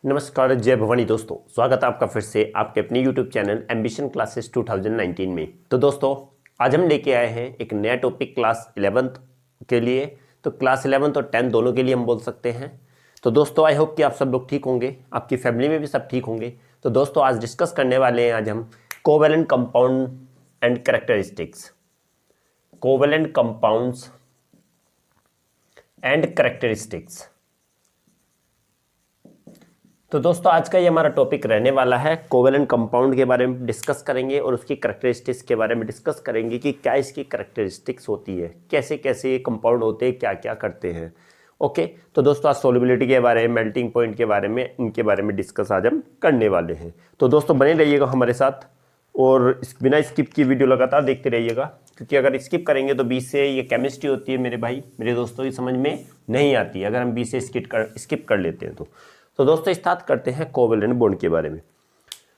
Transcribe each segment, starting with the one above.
नमस्कार, जय भवानी दोस्तों। स्वागत है आपका फिर से आपके अपने YouTube चैनल एम्बिशन क्लासेस 2019 में। तो दोस्तों आज हम लेके आए हैं एक नया टॉपिक क्लास 11th के लिए। तो क्लास 11th और 10th दोनों के लिए हम बोल सकते हैं। तो दोस्तों आई होप कि आप सब लोग ठीक होंगे, आपकी फैमिली में भी सब ठीक होंगे। तो दोस्तों आज डिस्कस करने वाले हैं आज हम covalent compound and characteristics, covalent compounds and characteristics. तो दोस्तों आज का ये हमारा टॉपिक रहने वाला है, कोवेलेंट कंपाउंड के बारे में डिस्कस करेंगे और उसकी कैरेक्टरिस्टिक्स के बारे में डिस्कस करेंगे कि क्या इसकी कैरेक्टरिस्टिक्स होती है, कैसे कैसे ये कंपाउंड होते हैं, क्या क्या करते हैं। ओके, तो दोस्तों आज सोल्युबिलिटी के बारे में, मेल्टिंग पॉइंट के बारे में, इनके बारे में डिस्कस आज हम करने वाले हैं। तो दोस्तों बने रहिएगा हमारे साथ और बिना स्किप की वीडियो लगातार देखते रहिएगा, क्योंकि अगर स्किप करेंगे तो बीच से ये केमिस्ट्री होती है मेरे भाई मेरे दोस्तों की समझ में नहीं आती है अगर हम बीच से स्किप कर लेते हैं। तो दोस्तों स्टार्ट करते हैं कोवेलेंट बॉन्ड के बारे में।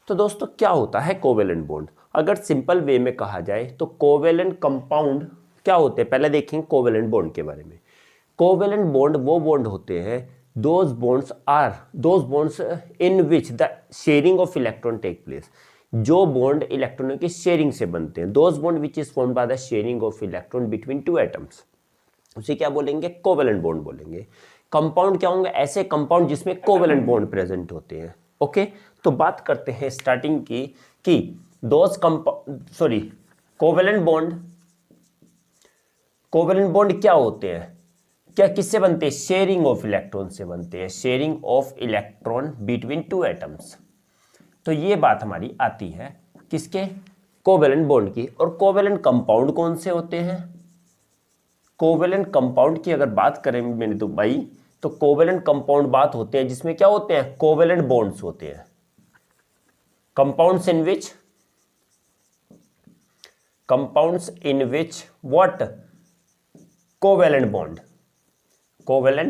तो दोस्तों क्या होता है कोवेलेंट बॉन्ड? अगर सिंपल वे में कहा जाए तो कोवेलेंट कंपाउंड क्या होते हैं, पहले देखेंगे कोवेलेंट बॉन्ड के बारे में। कोवेलेंट बॉन्ड वो बॉन्ड होते हैं those bonds in which the sharing of electron take place, जो बॉन्ड इलेक्ट्रॉनों की शेयरिंग से बनते हैं। Those bond which is formed by the sharing of electron between two atoms, उसे क्या बोलेंगे? कोवेलेंट बॉन्ड बोलेंगे। कंपाउंड क्या होंगे? ऐसे कंपाउंड जिसमें कोवेलेंट बॉन्ड प्रेजेंट होते हैं। ओके, तो बात करते हैं स्टार्टिंग की कि कोवेलेंट बॉन्ड क्या होते हैं, क्या किससे बनते हैं? शेयरिंग ऑफ इलेक्ट्रॉन से बनते हैं, sharing of electron between two atoms. तो ये बात हमारी आती है किसके? कोवेलेंट बॉन्ड की। और कोवेलेंट कंपाउंड कौन से होते हैं? कोवेलेंट कंपाउंड की अगर बात करें मेरे तो भाई, तो कोवेलेंट कंपाउंड बात होते हैं जिसमें क्या होते हैं? कोवेलेंट बॉन्ड्स होते हैं। Compounds in which what? Covalent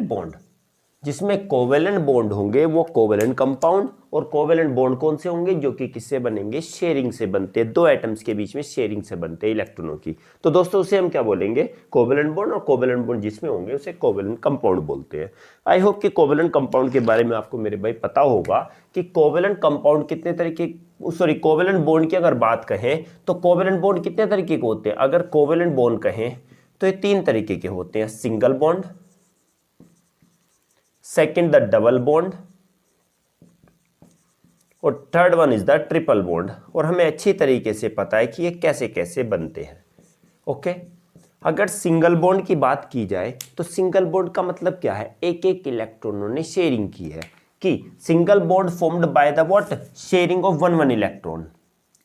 bond जिसमें कोवेलेंट बॉन्ड होंगे वो कोवेलेंट कंपाउंड। और कोवेलेंट बॉन्ड कौन से होंगे? जो कि किससे बनेंगे? शेयरिंग से बनते हैं, दो एटम्स के बीच में शेयरिंग से बनते हैं इलेक्ट्रॉनों की। तो दोस्तों उसे हम क्या बोलेंगे? Covalent bond. और कोवेलेंट बॉन्ड जिसमें होंगे उसे कोवेलेंट कंपाउंड बोलते हैं। आई होप कि कोवेलेंट कंपाउंड के बारे में आपको मेरे भाई पता होगा कि कोवेलेंट कंपाउंड कितने तरीके, कोवेलेंट बॉन्ड की अगर बात कहें तो कोवेलेंट बॉन्ड कितने तरीके के होते हैं? अगर कोवेलेंट बॉन्ड कहें तो ये 3 तरीके के होते हैं, single bond, second the double bond और third one is the triple bond. और हमें अच्छी तरीके से पता है कि ये कैसे कैसे बनते हैं। ओके, अगर सिंगल बॉन्ड की बात की जाए तो सिंगल बॉन्ड का मतलब क्या है? एक एक इलेक्ट्रॉनों ने शेयरिंग की है, कि single bond formed by the what? Sharing of one electron,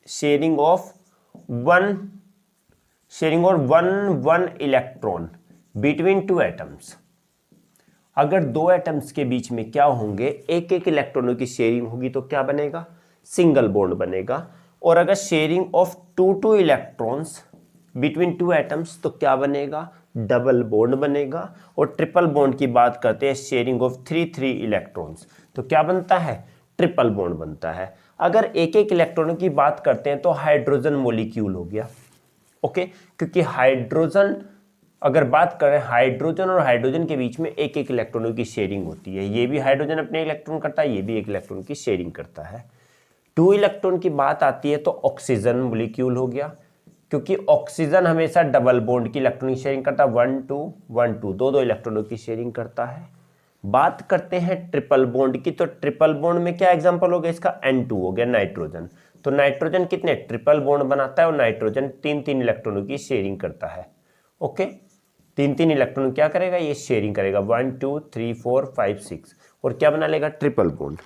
sharing of one electron between two atoms. अगर दो एटम्स के बीच में क्या होंगे? एक एक इलेक्ट्रॉनों की शेयरिंग होगी तो क्या बनेगा? सिंगल बॉन्ड बनेगा। और अगर sharing of two electrons between two atoms तो क्या बनेगा? डबल बॉन्ड बनेगा। और ट्रिपल बॉन्ड की बात करते हैं, शेयरिंग ऑफ थ्री इलेक्ट्रॉन्स तो क्या बनता है? ट्रिपल बॉन्ड बनता है। अगर एक एक इलेक्ट्रॉनों की बात करते हैं तो हाइड्रोजन मॉलिक्यूल हो गया। ओके, क्योंकि हाइड्रोजन अगर बात करें, हाइड्रोजन और हाइड्रोजन के बीच में एक एक इलेक्ट्रॉनों की शेयरिंग होती है। ये भी हाइड्रोजन अपने इलेक्ट्रॉन करता है, ये भी एक इलेक्ट्रॉन की शेयरिंग करता है। 2 इलेक्ट्रॉन की बात आती है तो ऑक्सीजन मॉलिक्यूल हो गया, क्योंकि ऑक्सीजन हमेशा डबल बॉन्ड की इलेक्ट्रॉनिक शेयरिंग करता है, 1 2 दो इलेक्ट्रॉनों की शेयरिंग करता है। बात करते हैं ट्रिपल बॉन्ड की, तो ट्रिपल बॉन्ड में क्या एग्जांपल हो गया इसका? N2 हो गया, नाइट्रोजन। तो नाइट्रोजन कितने ट्रिपल बॉन्ड बनाता है और नाइट्रोजन 3 इलेक्ट्रॉनों की शेयरिंग करता है। ओके, 3 इलेक्ट्रॉन क्या करेगा? ये शेयरिंग करेगा, 1 2 3 4 5 6 और क्या बना लेगा? Triple bond.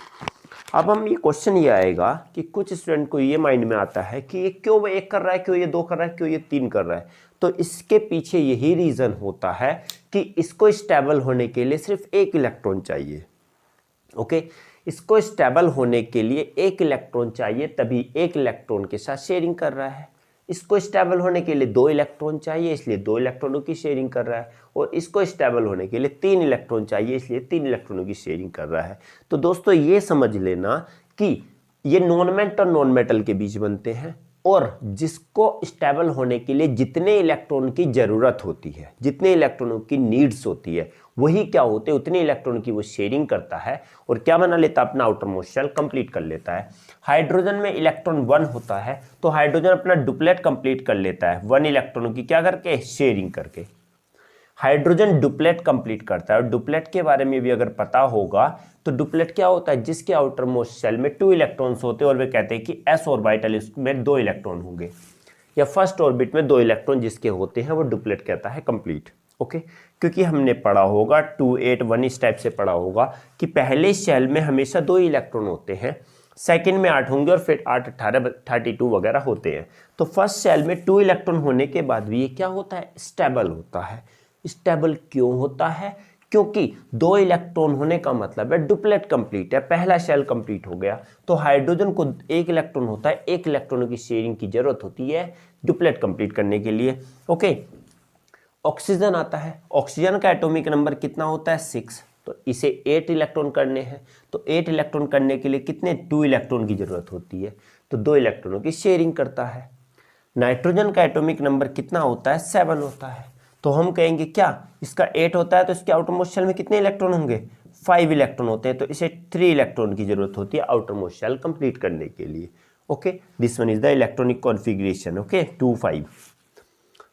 अब हम ये क्वेश्चन ये आएगा कि कुछ स्टूडेंट को ये माइंड में आता है कि ये क्यों 1 कर रहा है, क्यों ये 2 कर रहा है, क्यों ये 3 कर रहा है। तो इसके पीछे यही रीजन होता है कि इसको स्टेबल होने के लिए सिर्फ 1 इलेक्ट्रॉन चाहिए। ओके, इसको स्टेबल होने के लिए 1 इलेक्ट्रॉन चाहिए, तभी 1 इलेक्ट्रॉन के साथ शेयरिंग कर रहा है। इसको स्टेबल होने के लिए 2 इलेक्ट्रॉन चाहिए, इसलिए 2 इलेक्ट्रॉनों की शेयरिंग कर रहा है। और इसको स्टेबल होने के लिए 3 इलेक्ट्रॉन चाहिए, इसलिए 3 इलेक्ट्रॉनों की शेयरिंग कर रहा है। तो दोस्तों ये समझ लेना कि ये नॉन मेटल और नॉन मेटल के बीच बनते हैं और जिसको स्टेबल होने के लिए जितने इलेक्ट्रॉन की ज़रूरत होती है, जितने इलेक्ट्रॉनों की नीड्स होती है, वही क्या होते हैं, उतने इलेक्ट्रॉन की वो शेयरिंग करता है और क्या बना लेता है, अपना आउटर मोस्ट शेल कंप्लीट कर लेता है। हाइड्रोजन में इलेक्ट्रॉन 1 होता है तो हाइड्रोजन अपना डुप्लेट कंप्लीट कर लेता है 1 इलेक्ट्रॉनों की क्या करके, शेयरिंग करके। हाइड्रोजन डुप्लेट कंप्लीट करता है और डुप्लेट के बारे में भी अगर पता होगा तो डुप्लेट क्या होता है, जिसके आउटर मोस्ट शेल में 2 इलेक्ट्रॉन्स होते हैं और वे कहते हैं कि s ऑर्बिटल में 2 इलेक्ट्रॉन होंगे, या फर्स्ट ऑर्बिट में 2 इलेक्ट्रॉन जिसके होते हैं वो डुप्लेट कहता है कंप्लीट। ओके, क्योंकि हमने पढ़ा होगा 2 8 1 इस टाइप से पढ़ा होगा कि पहले शेल में हमेशा 2 इलेक्ट्रॉन होते हैं, सेकंड में 8 होंगे और फिर 8 18 32 वगैरह होते हैं। तो फर्स्ट शेल में 2 इलेक्ट्रॉन होने के बाद भी ये क्या होता है, स्टेबल होता है। स्टेबल क्यों होता है, क्योंकि 2 इलेक्ट्रॉन होने का मतलब है डुप्लेट कंप्लीट है, पहला शेल कंप्लीट हो गया। तो हाइड्रोजन को 1 इलेक्ट्रॉन होता है, 1 इलेक्ट्रॉनों की शेयरिंग की जरूरत होती है डुप्लेट कंप्लीट करने के लिए। ओके, ऑक्सीजन आता है, ऑक्सीजन का एटॉमिक नंबर कितना होता है, 6, तो इसे 8 इलेक्ट्रॉन करने हैं। तो 8 इलेक्ट्रॉन करने के लिए कितने, 2 इलेक्ट्रॉन की जरूरत होती है, तो 2 इलेक्ट्रॉनों की शेयरिंग करता है। नाइट्रोजन का एटॉमिक नंबर कितना होता है, 7 होता है। तो हम कहेंगे क्या, इसका 8 होता है तो इसके आउटर मोस्ट शेल में कितने इलेक्ट्रॉन होंगे, 5 इलेक्ट्रॉन होते हैं, तो इसे 3 इलेक्ट्रॉन की जरूरत होती है आउटर मोस्ट शेल कंप्लीट करने के लिए। Okay, this one is the electronic configuration. Okay, 2 5।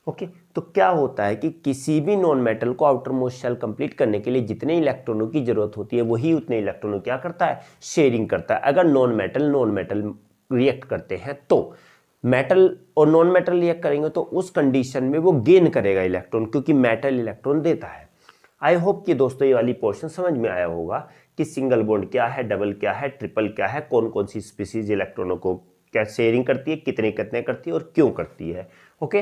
Okay, तो क्या होता है कि किसी भी नॉन मेटल को आउटर मोस्ट शेल कंप्लीट करने के लिए जितने इलेक्ट्रॉनों की जरूरत होती है वही उतने इलेक्ट्रॉनों क्या करता है, शेयरिंग करता है। अगर नॉन मेटल रिएक्ट करते हैं तो मेटल और नॉन मेटल रिएक्ट करेंगे तो उस कंडीशन में वो गेन करेगा इलेक्ट्रॉन, क्योंकि मेटल इलेक्ट्रॉन देता है। आई होप कि दोस्तों ये वाली पोर्शन समझ में आया होगा कि सिंगल बॉन्ड क्या है, डबल क्या है, ट्रिपल क्या है, कौन कौन सी स्पीसीज इलेक्ट्रॉनों को क्या शेयरिंग करती है, कितने कितने करती है और क्यों करती है। ओके,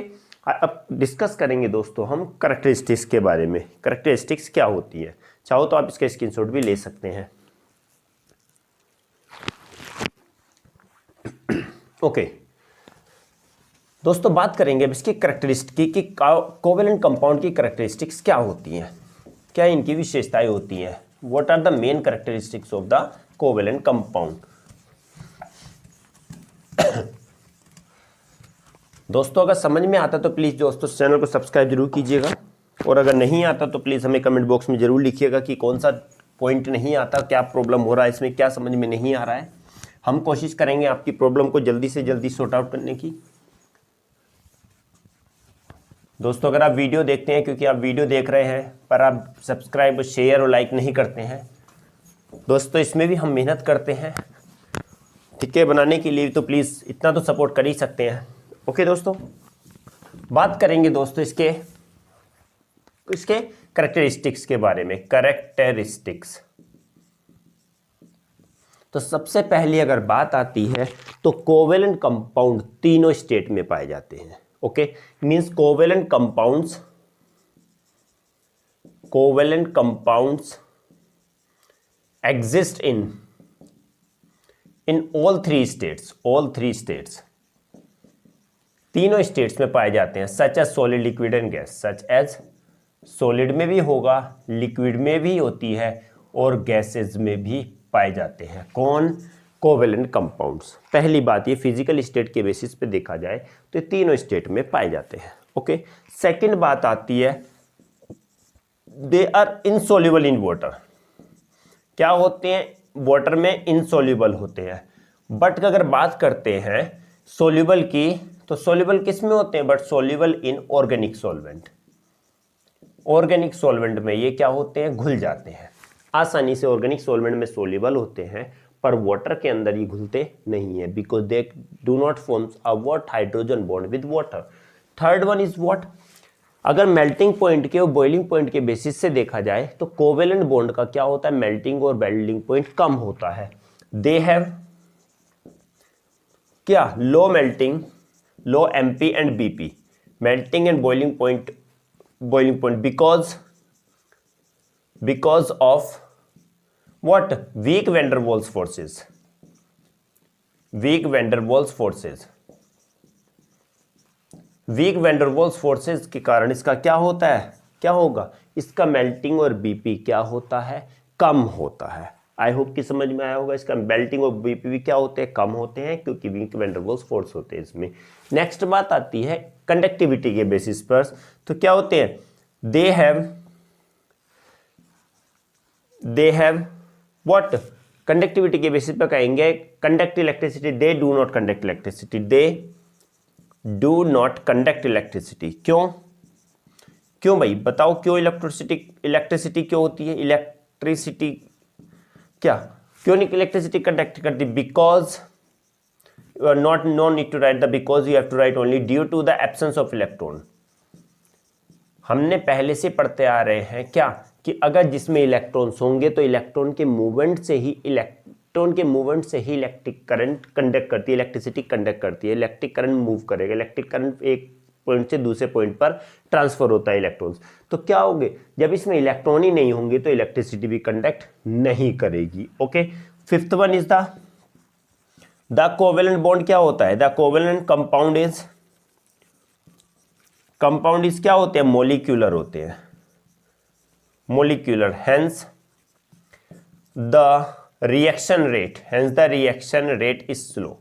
अब डिस्कस करेंगे दोस्तों हम करैक्टरिस्टिक्स के बारे में। करैक्टरिस्टिक्स क्या होती है, चाहो तो आप इसका स्क्रीनशॉट भी ले सकते हैं। ओके दोस्तों, बात करेंगे अब इसकी करैक्टरिस्टिक की कोवेलेंट कंपाउंड की करैक्टरिस्टिक्स क्या होती हैं, क्या इनकी विशेषताएं होती हैं। What are the main characteristics of the covalent compound. दोस्तों अगर समझ में आता तो प्लीज़ दोस्तों चैनल को सब्सक्राइब जरूर कीजिएगा, और अगर नहीं आता तो प्लीज़ हमें कमेंट बॉक्स में ज़रूर लिखिएगा कि कौन सा पॉइंट नहीं आता, क्या प्रॉब्लम हो रहा है इसमें, क्या समझ में नहीं आ रहा है। हम कोशिश करेंगे आपकी प्रॉब्लम को जल्दी से जल्दी सॉर्ट आउट करने की। दोस्तों अगर आप वीडियो देखते हैं, क्योंकि आप वीडियो देख रहे हैं पर आप सब्सक्राइब शेयर और लाइक नहीं करते हैं दोस्तों, इसमें भी हम मेहनत करते हैं ठीक है बनाने के लिए, तो प्लीज़ इतना तो सपोर्ट कर ही सकते हैं। ओके दोस्तों, बात करेंगे दोस्तों इसके करैक्टरिस्टिक्स के बारे में। करैक्टरिस्टिक्स, तो सबसे पहली अगर बात आती है तो कोवेलेंट कंपाउंड तीनों स्टेट में पाए जाते हैं। Okay, means covalent compounds exist in all three states, तीनों स्टेट्स में पाए जाते हैं। Such as solid, liquid and gas. Such as solid में भी होगा, लिक्विड में भी होती है और गैसेज में भी पाए जाते हैं। कौन, कोवेलेंट कंपाउंड्स। पहली बात, ये फिजिकल स्टेट के बेसिस पे देखा जाए तो ये तीनों स्टेट में पाए जाते हैं। ओके, सेकंड बात आती है they are insoluble in water. क्या होते हैं, वाटर में इनसॉल्युबल होते हैं। बट अगर बात करते हैं सॉल्युबल की, तो सॉल्युबल किस में होते हैं, but soluble in organic solvent. Organic solvent में ये क्या होते हैं, घुल जाते हैं आसानी से। ऑर्गेनिक सॉल्वेंट में सॉल्युबल होते हैं पर वाटर के अंदर ये घुलते नहीं है, because they do not forms a what, hydrogen bond with water. Third one is what, अगर मेल्टिंग पॉइंट के और बॉइलिंग पॉइंट के बेसिस से देखा जाए तो कोवेलेंट बॉन्ड का क्या होता है, मेल्टिंग और बॉइलिंग पॉइंट कम होता है। दे हैव क्या, low melting, low MP and BP, melting and boiling point because of what, weak van der Waals forces, weak van der Waals forces के कारण इसका क्या होता है, क्या होगा, इसका मेल्टिंग और बीपी क्या होता है, कम होता है। आई होप कि समझ में आया होगा। इसका मेल्टिंग और बीपीवी क्या होते हैं, कम होते हैं, क्योंकि weak van der Waals force होते हैं इसमें। नेक्स्ट बात आती है कंडक्टिविटी के बेसिस पर। तो क्या होते हैं, दे हैव व्हाट, कंडक्टिविटी के बेसिस पर कहेंगे conduct electricity, they do not conduct electricity, they do not conduct electricity. क्यों भाई बताओ, क्यों इलेक्ट्रिसिटी क्यों होती है, इलेक्ट्रिसिटी क्या, क्यों नहीं इलेक्ट्रिसिटी कंडक्ट करती, because you are not, no need to write the because, you have to write only due to the absence of electron. हमने पहले से पढ़ते आ रहे हैं क्या, कि अगर जिसमें इलेक्ट्रॉन्स होंगे तो इलेक्ट्रॉन के मूवमेंट से ही इलेक्ट्रिक करंट कंडक्ट करती है, इलेक्ट्रिसिटी कंडक्ट करती है, इलेक्ट्रिक करंट मूव करेगा, इलेक्ट्रिक करंट एक पॉइंट से दूसरे पॉइंट पर ट्रांसफर होता है इलेक्ट्रॉन्स। तो क्या होंगे, जब इसमें इलेक्ट्रॉन ही नहीं होंगे तो इलेक्ट्रिसिटी भी कंडक्ट नहीं करेगी। Okay, fifth one is the covalent bond. क्या होता है, द कोवेलेंट कंपाउंड इज क्या होते हैं, मोलिक्यूलर होते हैं, molecular, hence the reaction rate is slow,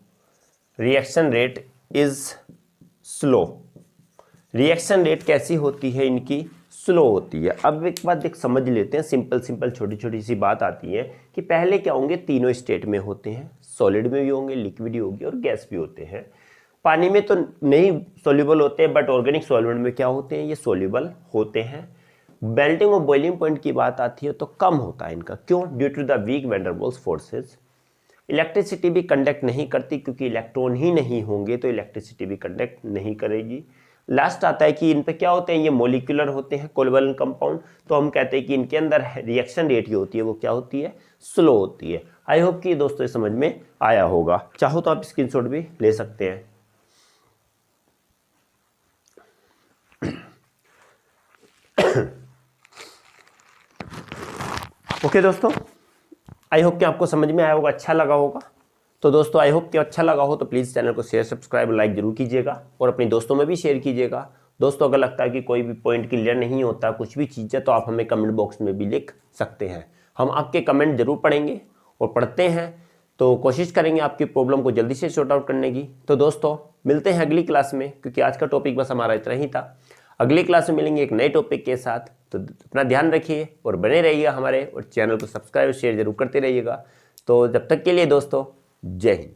reaction rate कैसी होती है इनकी, स्लो होती है। अब एक बात देख समझ लेते हैं, सिंपल छोटी छोटी सी बात आती है कि पहले क्या होंगे, तीनों स्टेट में होते हैं, सॉलिड में भी होंगे, लिक्विड भी होगी और गैस भी होते हैं। पानी में तो नहीं सोल्यूबल होते हैं, बट ऑर्गेनिक सॉल्वेंट में क्या होते हैं, ये सोल्यूबल होते हैं। मेल्टिंग और बॉइलिंग पॉइंट की बात आती है तो कम होता है इनका, क्यों, due to the weak van der Waals forces. Electricity भी कंडक्ट नहीं करती, क्योंकि इलेक्ट्रॉन ही नहीं होंगे तो इलेक्ट्रिसिटी भी कंडक्ट नहीं करेगी। लास्ट आता है कि इन पे क्या होते हैं, ये मोलिकुलर होते हैं, कोवेलेंट कंपाउंड, तो हम कहते हैं कि इनके अंदर रिएक्शन रेट जो होती है वो क्या होती है, स्लो होती है। आई होप कि दोस्तों समझ में आया होगा, चाहो तो आप स्क्रीनशॉट भी ले सकते हैं। ओके दोस्तों, आई होप कि आपको समझ में आया होगा, अच्छा लगा होगा। तो दोस्तों आई होप कि अच्छा लगा हो तो प्लीज़ चैनल को शेयर, सब्सक्राइब, लाइक जरूर कीजिएगा और अपने दोस्तों में भी शेयर कीजिएगा। दोस्तों अगर लगता है कि कोई भी पॉइंट क्लियर नहीं होता, कुछ भी चीज़ है, तो आप हमें कमेंट बॉक्स में भी लिख सकते हैं, हम आपके कमेंट जरूर पढ़ेंगे और पढ़ते हैं, तो कोशिश करेंगे आपकी प्रॉब्लम को जल्दी से सॉर्ट आउट करने की। तो दोस्तों मिलते हैं अगली क्लास में, क्योंकि आज का टॉपिक बस हमारा इतना ही था। अगली क्लास में मिलेंगे एक नए टॉपिक के साथ, तो अपना ध्यान रखिए और बने रहिएगा हमारे, और चैनल को सब्सक्राइब और शेयर जरूर करते रहिएगा। तो जब तक के लिए दोस्तों, जय हिंद।